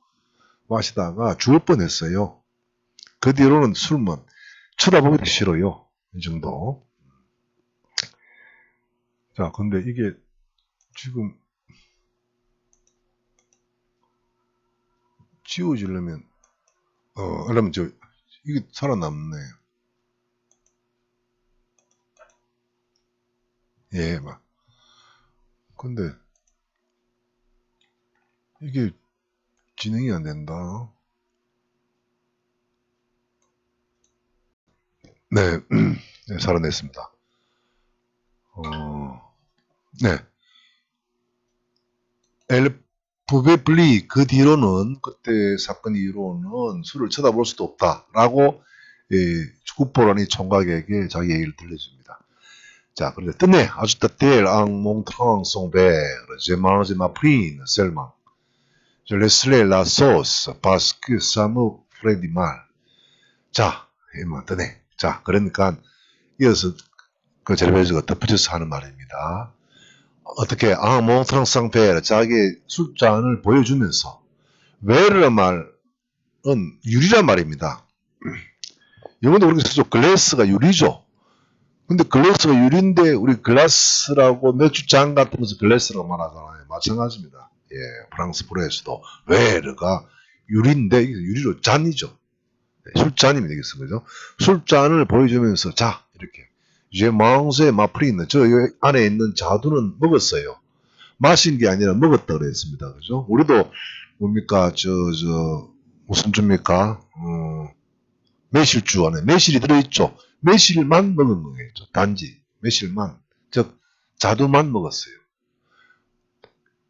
마시다가 죽을 뻔했어요. 그 뒤로는 술만 쳐다보기도 싫어요. 이 정도. 자, 근데 이게 지금 지워지려면 그러면 이게 살아남네. 예, 근데 이게 진행이 안 된다. 네, 네 살아냈습니다. 네. 엘프베블리 그 뒤로는 그때 사건 이후로는 술을 쳐다볼 수도 없다라고 국보라니 총각에게 자기 얘기를 들려줍니다. 자, 그런데 뜨네 아주따 텔 앙몽탕 송베 제마르제 마프린 셀망 Je laisserai la sauce parce que ça me ferait du mal. 자, 뜨네. 자, 그러니까 이어서 그 제르베즈가 덧붙여서 하는 말입니다. 어떻게 몽탕상페 자기 술잔을 보여주면서 웨르 말은 유리란 말입니다. 영어도 그렇게 쓰죠. 글래스가 유리죠. 근데 글래스가 유리인데 우리 글라스라고 맥주잔 같은 것을 글래스라고 말하잖아요. 마찬가지입니다. 예, 프랑스 프로에서도 웨르가 유리인데 유리로 잔이죠. 술잔입니다. 이게 그죠? 술잔을 보여주면서 자 이렇게 이제 망세 마프리는 저 안에 있는 자두는 먹었어요. 마신 게 아니라 먹었다 그랬습니다. 그죠? 우리도 뭡니까, 무슨 주입니까? 매실주 안에 매실이 들어있죠. 매실만 먹은 거겠죠. 단지 매실만, 즉 자두만 먹었어요.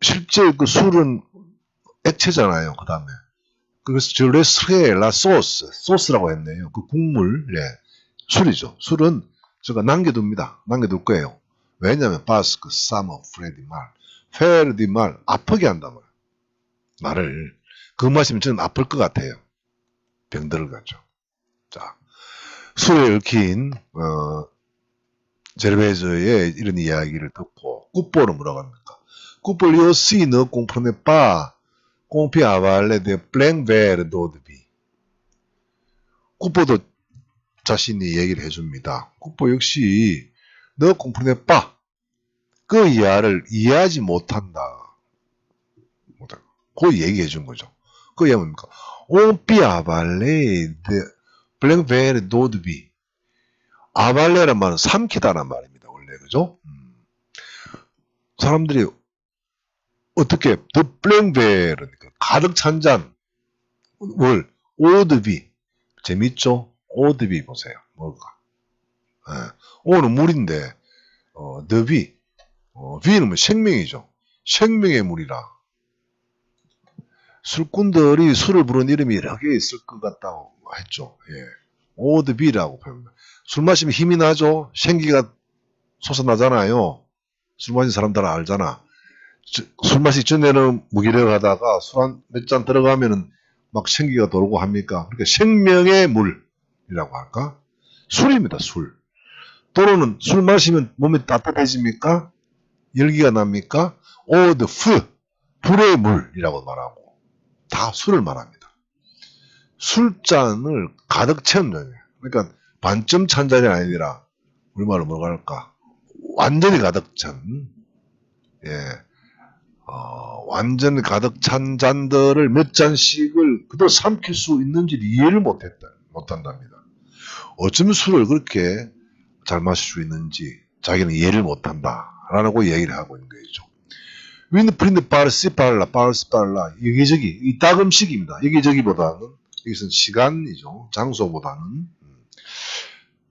실제 그 술은 액체잖아요. 그 다음에 그래서 레스레 라 소스라고 했네요. 그 국물, 예, 술이죠. 술은 제가 남겨둡니다. 남겨둘 거예요. 왜냐하면 바스크 사머 프레디 말 아프게 한단 말이에요. 말을 그 마시면 저는 아플 것 같아요. 병들을 가죠. 자, 술에 얽힌 제르베즈의 이런 이야기를 듣고 굿보는 뭐라고 합니까? 굿볼 요시 너 공프네 빠 공피 아발레 데 플랭베르 도드비. 굿보도 자신이 얘기를 해줍니다. 굿보 역시 너 공프네 빠 그 이하를 이해하지 못한다. 그 얘기해 준 거죠. 그 이해 뭡니까? 공피 아발레 데 플랭베르 도드비. 아발레란 말은 삼키다란 말입니다. 원래 그죠? 사람들이 어떻게 더 플랭베르 가득 찬 잔, 뭘 오드비 재밌죠? 오드비 보세요. 뭘까? 예. 오는 물인데 더비 비는 뭐 생명이죠. 생명의 물이라. 술꾼들이 술을 부른 이름이 여러 개 있을 것 같다고 했죠. 예. 오드비라고 표현합니다. 술 마시면 힘이 나죠. 생기가 솟아나잖아요. 술 마신 사람들은 알잖아. 술 마시기 전에는 무기력하다가 술 한 몇 잔 들어가면은 막 생기가 돌고 합니까? 그러니까 생명의 물이라고 할까? 술입니다, 술. 또는 술 마시면 몸이 따뜻해집니까? 열기가 납니까? 불의 물이라고 말하고 다 술을 말합니다. 술잔을 가득 채운 잔이에요. 그러니까 반쯤 찬 잔이 아니라 우리말로 뭐라 할까? 완전히 가득 찬, 예, 완전히 가득 찬 잔들을 몇 잔씩을 그대로 삼킬 수 있는지를 이해를 못한답니다. 어쩌면 술을 그렇게 잘 마실 수 있는지 자기는 이해를 못한다라고 얘기를 하고 있는 거죠. 윈프린드 파르시팔라 여기저기 이따금식입니다. 여기저기보다는 여기서는 시간이죠. 장소보다는.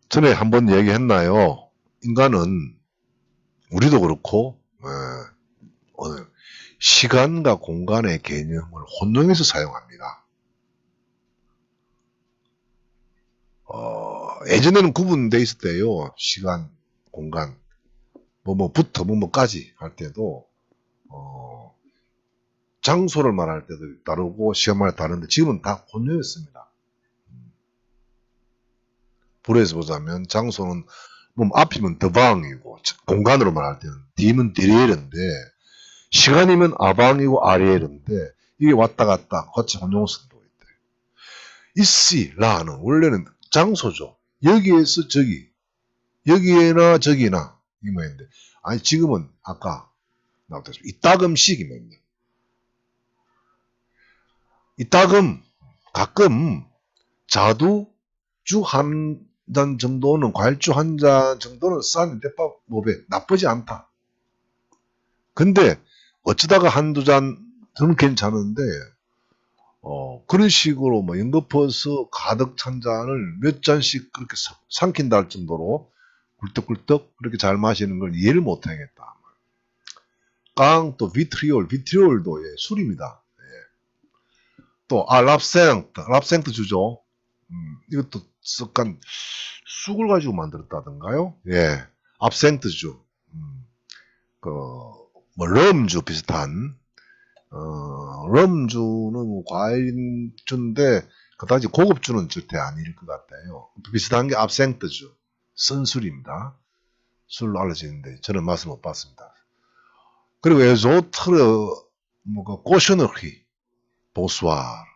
전에 한번 얘기했나요? 인간은 우리도 그렇고 시간과 공간의 개념을 혼동해서 사용합니다. 예전에는 구분돼 있었대요. 시간, 공간, 뭐부터 뭐까지 할 때도 장소를 말할 때도 다르고 시간 말할 때 다른데 지금은 다 혼용했습니다. 불에서 보자면 장소는 앞이면 더방이고 공간으로 말할 때는 뒤면 디리엘인데 시간이면 아방이고 아리엘인데 이게 왔다 갔다 같이 혼용성도 있대. 이시라는 원래는 장소죠. 여기에서 저기, 여기에나 저기나 이 말인데, 아니 지금은 아까 나왔듯이 이따금씩이면 이따금 가끔 자두주 한 잔 정도는 과일주 한 잔 정도는 싼 대밥 몸에 나쁘지 않다. 근데 어쩌다가 한두 잔 더 괜찮은데 그런 식으로 뭐 연거푸어서 가득 찬 잔을 몇 잔씩 그렇게 삼킨다 할 정도로 굴떡굴떡 그렇게 잘 마시는 걸 이해를 못하겠다. 또 비트리올도 예, 술입니다. 예. 또 랍생트 주죠. 이것도 습관 쑥을 가지고 만들었다던가요? 예, 압생트주, 럼주 비슷한. 럼주는 뭐 과일주인데 그다지 고급주는 절대 아닐 것 같아요. 비슷한 게 압생트주, 쓴술입니다. 술로 알려지는데 저는 맛을 못 봤습니다. 그리고 에조트르, 꼬셔너히, 보스와르,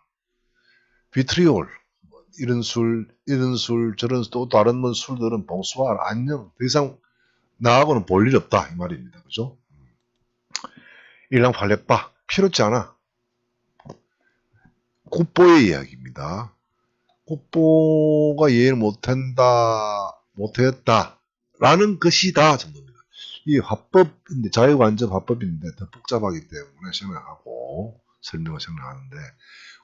비트리올, 이런 술, 저런 또 다른 술들은 봉수와르, 안녕, 더 이상 나하고는 볼 일 없다 이 말입니다. 그죠? 일랑 팔레빠 필요치 않아. 굿보의 이야기입니다. 굿보가 이해를 못했다라는 것이다 정도입니다. 이 화법인데 자유관점 화법인데 더 복잡하기 때문에 생각하고 설명을 생각하는데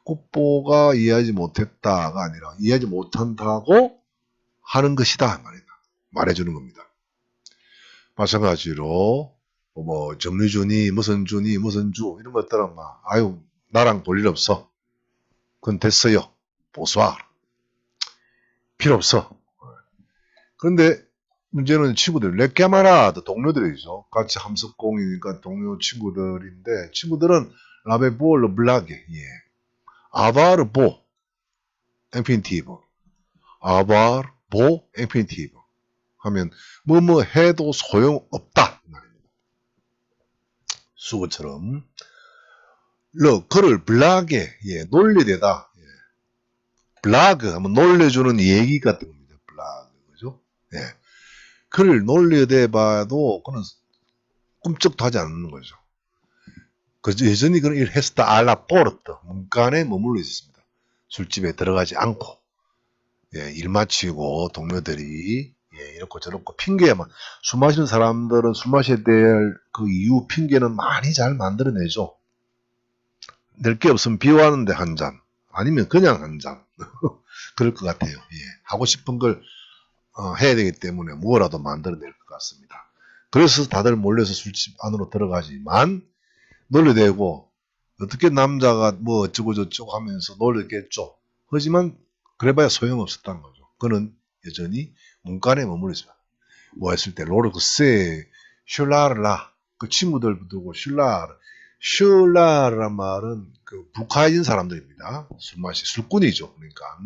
굿보가 이해하지 못했다가 아니라 이해하지 못한다고 하는 것이다 말이다. 말해주는 겁니다. 마찬가지로 뭐 점유주니 무슨 주니 무슨 주 이런 것들은 막 아유 나랑 볼 일 없어. 그건 됐어요. 보수하. 필요 없어. 그런데 문제는 친구들, 레케마라드 동료들이죠. 같이 함석공이니까 동료 친구들인데 친구들은 라베볼로 블라게 예. 아바르 보 인피니티브 아바르 보 인피니티브 하면 뭐뭐 해도 소용없다 수고처럼 그를 블라게 예. 논리되다 예. 블라그 하면 놀려주는 얘기 같은 겁니다. 블라그 그죠? 예. 그를 놀려대봐도 그는 꿈쩍도 하지 않는 거죠. 여전히 그런 일을 했었다. 알라 포르트 문간에 머물러 있었습니다. 술집에 들어가지 않고 예, 일 마치고 동료들이 예, 이렇고 저렇고 핑계만 술 마시는 사람들은 술 마셔야 될 그 이유 핑계는 많이 잘 만들어내죠. 낼 게 없으면 비워하는데 한 잔 아니면 그냥 한 잔 그럴 것 같아요. 예, 하고 싶은 걸 해야 되기 때문에 뭐라도 만들어낼 것 같습니다. 그래서 다들 몰려서 술집 안으로 들어가지만 놀려대고 어떻게 남자가 뭐 어쩌고 저쩌고 하면서 놀렸겠죠. 하지만 그래봐야 소용없었다는 거죠. 그는 여전히 문간에 머물러 있어요. 뭐 했을 때 로르크세 슐라르라 그 친구들 두고 슐라르란 말은 그 북한인 사람들입니다. 술꾼이죠. 그러니까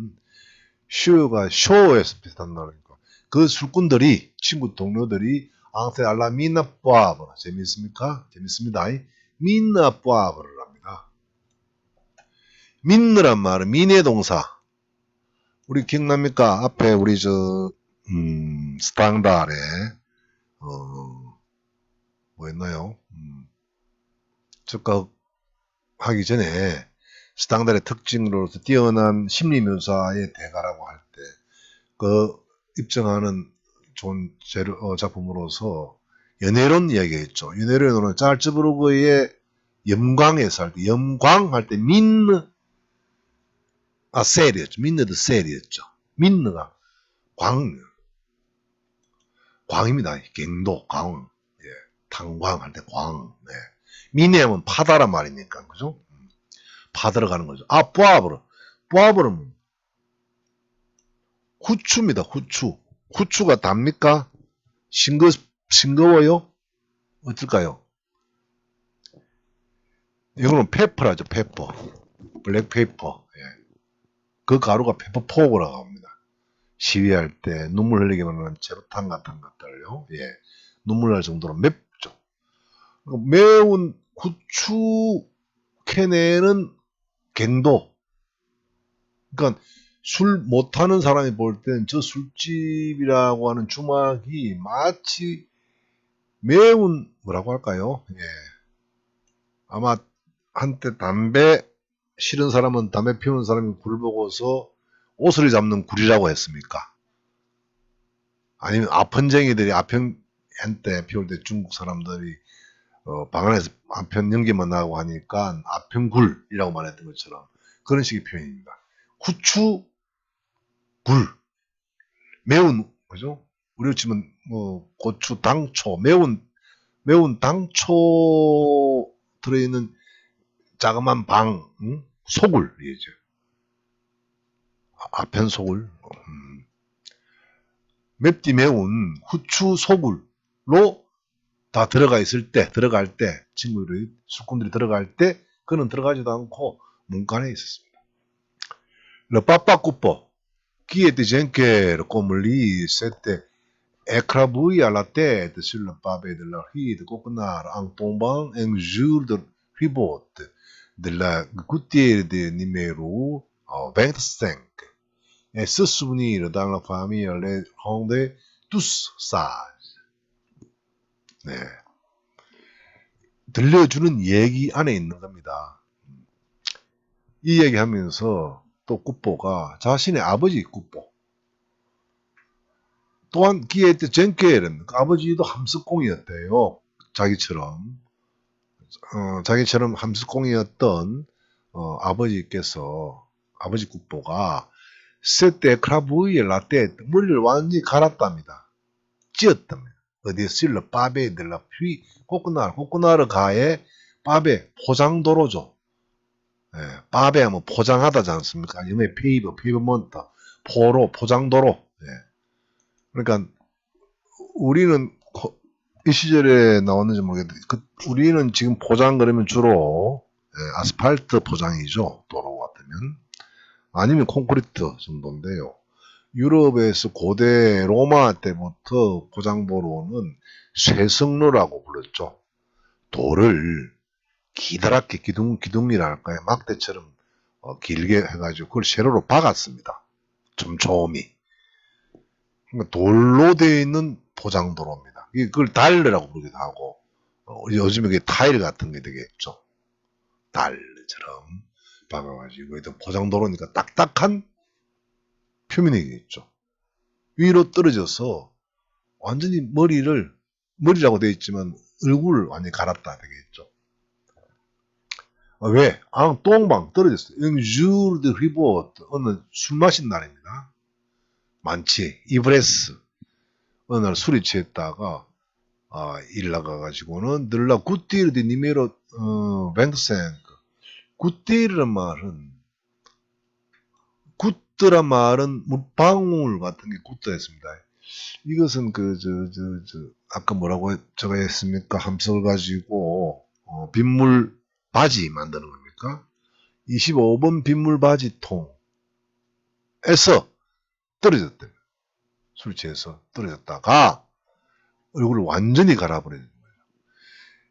슈가 쇼에서 비슷한 말이니까 그 술꾼들이 친구 동료들이 앙테 알라 미나 뿌아브라 재밌습니까? 재밌습니다. 미나 뿌아브를 합니다. 민느란 말은 민의 동사 우리 기억납니까? 앞에 우리 스탕달에 뭐였나요? 즉각 하기 전에 스탕달의 특징으로서 뛰어난 심리묘사의 대가라고 할 때 그 입증하는 좋은 작품으로서 연애론 이야기했죠. 연애론은 짤츠부르크의 염광에서 할 때 염광할 때 민느 셀이었죠. 민느도 셀이었죠. 민느가 광입니다. 갱도 광 예, 탄광할 때 광 네. 민해하면 파다란 말이니까 그죠? 파들어 가는 거죠. 뿌아브르는 후추입니다. 후추가 답니까? 싱거워요? 어떨까요? 이거는 페퍼라죠. 페퍼. 블랙페이퍼. 예. 그 가루가 페퍼포그라고 합니다. 시위할 때 눈물 흘리게 만드는 제로탄 같은 것들요. 예. 눈물 날 정도로 맵죠. 매운 후추 캔에는 갱도. 그러니까 술 못하는 사람이 볼 땐 저 술집이라고 하는 주막이 마치 매운 뭐라고 할까요? 예. 아마 한때 담배 싫은 사람은 담배 피우는 사람이 굴 보고서 옷을 잡는 굴이라고 했습니까? 아니면 아편쟁이들이 한때 피울 때 중국 사람들이 방 안에서 아편 연기만 나고 하니까 아편굴이라고 말했던 것처럼 그런 식의 표현입니다. 후추 굴 매운 그죠? 우리로 치면 뭐 고추 당초 매운 당초 들어있는 자그만 방 소굴이죠. 아편 소굴 맵디 매운 후추 소굴로 다 들어갈 때 술꾼들이 들어갈 때 그는 들어가지도 않고 문간에 있었습니다. Le papa coupo qui était gente comme lui s'était écrabouillé à la tête sur le pavé de la rue de Copenhague en tombant un jour de ribote de la gouttière de numéro 25. Et ce souvenir dans la famille les rendait tous sages. 네. 들려주는 얘기 안에 있는 겁니다. 이 얘기하면서 또 꾸뽀가 자신의 아버지 꾸뽀 또한 기에 젠케는 그 아버지도 함석공이었대요. 자기처럼 자기처럼 함스콩이었던 아버지 국보가 세때 크라부이에 라떼 머리를 완전히 갈았답니다. 찧었답니다. 어디에 실러 빠베 들라 휘 코코나르 가에 빠베 포장도로죠. 예, 빠베 하면 포장하다지 않습니까? 영어의 페이버먼트 포로 포장도로. 예. 그러니까 우리는 이 시절에 나왔는지 모르겠는데 우리는 지금 포장 그러면 주로 아스팔트 포장이죠. 도로 같으면. 아니면 콘크리트 정도인데요. 유럽에서 고대 로마 때부터 포장도로는 쇠석로라고 불렀죠. 돌을 기다랗게 기둥이랄까요? 막대처럼 길게 해가지고 그걸 세로로 박았습니다. 촘촘히. 그러니까 돌로 되어 있는 포장도로입니다. 그걸 달러라고 부르기도 하고 요즘에 그게 타일 같은 게 되겠죠. 달러처럼 박아가지고 포장도로니까 딱딱한 표면이겠죠. 위로 떨어져서 완전히 머리라고 되어 있지만 얼굴을 완전히 갈았다 되겠죠. 왜? 똥방 떨어졌어요. 줄 드 리보트 어느 술 마신 날입니다. 많지. 이브레스 어느 날 술이 취했다가 일 나가가지고는 늘라 굿디르 디 니메로 뱅생 굿디르란 말은 물방울 같은 게 굿드였습니다. 이것은 아까 뭐라고 제가 했습니까? 함석을 가지고 빗물 바지 만드는 겁니까? 25번 빗물 바지 통에서 떨어졌대요. 술 취해서 떨어졌다가 얼굴을 완전히 갈아버리는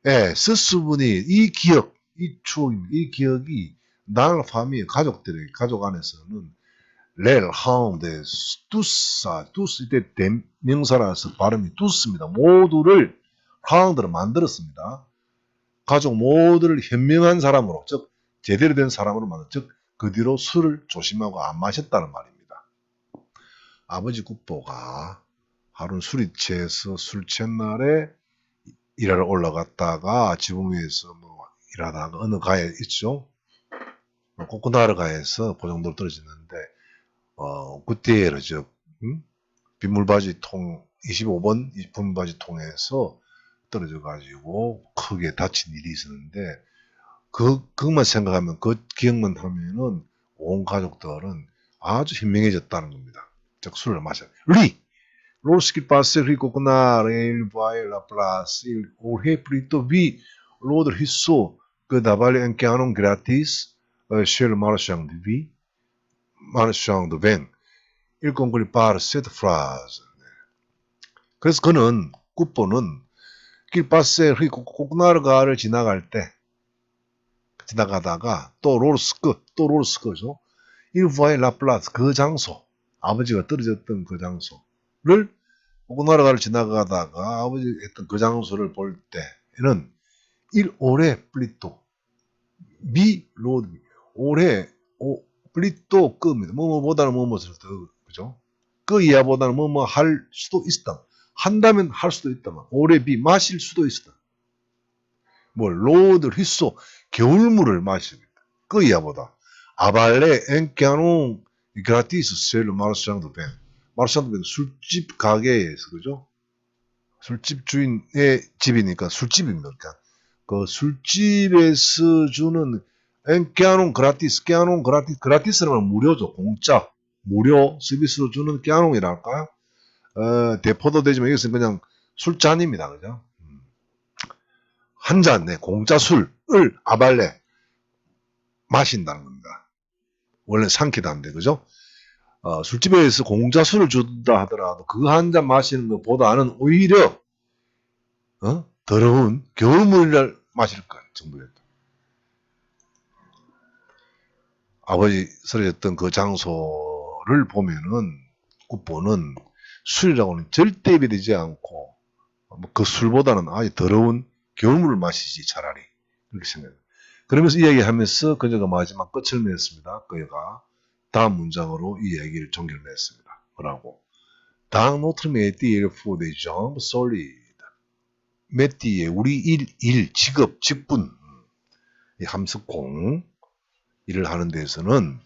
거예요. 예, 스스분이 이 기억, 이 추억입니다. 이 기억이 나랑 파미 가족 안에서는 렐, 하운데, 두스 이때 대명사라서 발음이 두스입니다. 모두를 하운드를 만들었습니다. 가족 모두를 현명한 사람으로, 즉 제대로 된 사람으로 만들, 즉 그 뒤로 술을 조심하고 안 마셨다는 말입니다. 아버지 국보가 하루는 술이 취해서 술 취한 날에 일하러 올라갔다가 지붕 위에서 일하다가 어느 가에 있죠. 코코나르 가에서 보정도로 떨어졌는데 그때로 빗물바지 통 25번 빗물바지 통에서 떨어져 가지고 크게 다친 일이 있었는데 그것만 생각하면 그 기억만 하면은 온 가족들은 아주 현명해졌다는 겁니다. 즉 술을 마셔. Lorsqu'il passait rue Coquenard et il voyait la place, il aurait plutôt vu l'autre ruisseau que d'avoir un canon gratis chez le marchand de vin. Il conclut par cette phrase. 그래서 그는 국보는 길 passait rue Coquenard가를 지나가다가 또 롤스크죠. il voyait la place, 그 장소, 아버지가 떨어졌던 그 장소를 코코나르가를 지나가다가 아버지 했던 그 장소를 볼 때는 일 오래 플리토 미 로드 오래 플리토 끄입니다. 뭐뭐보다는 뭐뭐를 더 그죠? 그 이하보다는 뭐뭐 할 수도 있다. 한다면 할 수도 있다만 오래 비 마실 수도 있다. 뭐 로드 휘소 겨울물을 마십니다. 그 이하보다 아발레 엔캐농 그라티스 셀 마르샹드 벤 마르샹드 술집 가게에서 그죠? 술집 주인의 집이니까 술집입니다. 그러니까 그 술집에서 주는 깨아농 그라티스 그라티스라면 무료죠. 공짜 무료 서비스로 주는 깨아농이랄까 대포도 되지만 이것은 그냥 술잔입니다. 그죠? 한 잔, 공짜 술을 아발레 마신다는 겁니다. 원래 상키다는데 그죠? 술집에서 공짜 술을 준다 하더라도 그 한 잔 마시는 것보다는 오히려 더러운 겨울물을 마실 것 정도였다. 아버지 쓰러졌던 그 장소를 보면은 국보는 술이라고는 절대 비되지 않고 그 술보다는 아주 더러운 겨울물을 마시지 차라리 그렇게 생각해요. 그러면서 이야기하면서 그녀가 마지막 끝을 맺습니다. 그녀가 다음 문장으로 이 이야기를 종결을 맺습니다. 뭐라고? Dans notre métier, il faut des jambes solides. 메띠에 우리 일, 직업, 직분, 이 함석공 일을 하는 데에서는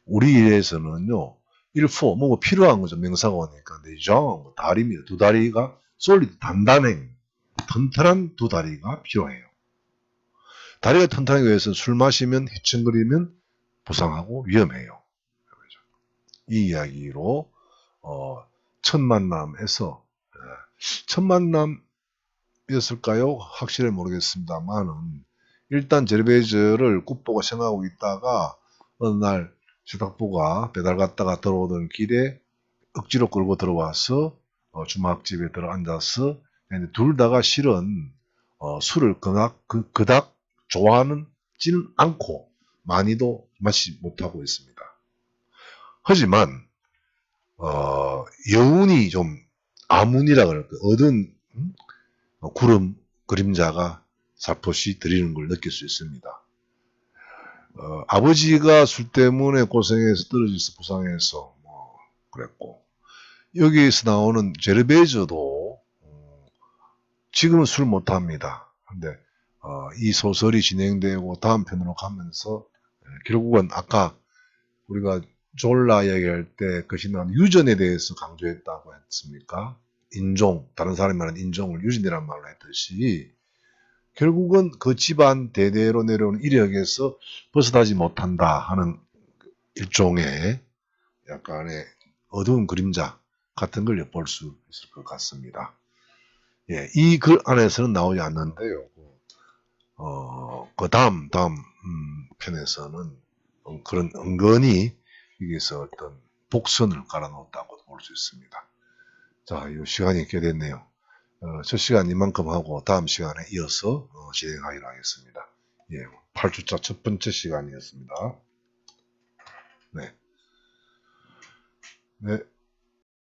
우리 일에서는요. 일포 뭐 필요한 거죠. 명사가 오니까 내장 뭐 다리입니다. 두 다리가 솔리드 단단행 튼튼한 두 다리가 필요해요. 다리가 튼튼하기 위해서 술 마시면 휘청거리면 부상하고 위험해요. 이 이야기로 첫 만남에서 첫 만남이었을까요? 확실히 모르겠습니다만은 일단 제르베즈를 굿보고 생각하고 있다가 어느 날 주탁보가 배달 갔다가 들어오던 길에 억지로 끌고 들어와서 주막집에 들어 앉아서 둘 다가 실은 술을 그닥 좋아하지는 않고 많이도 마시지 못하고 있습니다. 하지만 여운이 좀 아문이라 그럴까 어두운 구름 그림자가 살포시 들이는 걸 느낄 수 있습니다. 아버지가 술 때문에 고생해서 떨어져서 부상해서 그랬고 여기에서 나오는 제르베즈도 지금은 술 못합니다. 근데 이 소설이 진행되고 다음 편으로 가면서 결국은 아까 우리가 졸라 얘기할 때 그것이 나온 유전에 대해서 강조했다고 했습니까? 인종, 다른 사람이 말하는 인종을 유전이란 말로 했듯이 결국은 그 집안 대대로 내려오는 이력에서 벗어나지 못한다 하는 일종의 약간의 어두운 그림자 같은 걸 엿볼 수 있을 것 같습니다. 예, 이 글 안에서는 나오지 않는데요. 그 다음 편에서는 그런 은근히 여기서 어떤 복선을 깔아놓았다고 볼 수 있습니다. 자, 이 시간이 꽤 됐네요. 첫 시간 이만큼 하고 다음 시간에 이어서 진행하기로 하겠습니다. 예, 8주차 첫 번째 시간이었습니다. 네. 네.